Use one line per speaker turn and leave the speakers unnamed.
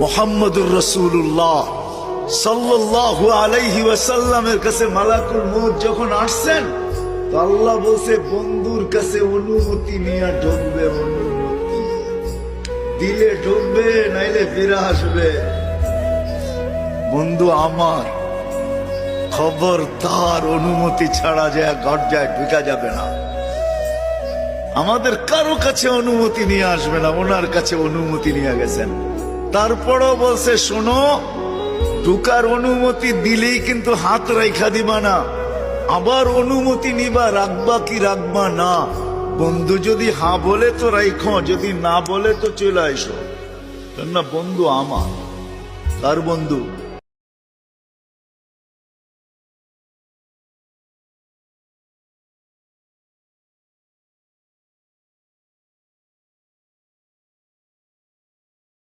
মুহাম্মদুর রাসূলুল্লাহ সাল্লাল্লাহু আলাইহি ওয়াসাল্লামের কাছে মালাকুল মউত যখন আসছেন, তো আল্লাহ বলছে বন্ধুর কাছে অনুমতি নিয়ে ঢুকবে, অনুমতি দিলে ঢুকবে, নাইলে ফিরে আসবে। বন্ধু আমার, খবরদার অনুমতি ছাড়া যায় গর্জায় ঢুকা যাবে না। আমাদের কারো কাছে অনুমতি নিয়ে আসবে না, ওনার কাছে অনুমতি নিয়ে গেছেন। তারপরও বলছে শোনো, ঢুকার অনুমতি দিলেই কিন্তু হাত রাইখা দিবা না, আবার অনুমতি নিবা, রাখবা কি রাখবা না। বন্ধু যদি হ্যাঁ বলে তো রাইখো, যদি না বলে তো চলে আইসো। না বন্ধু আমার, কার বন্ধু?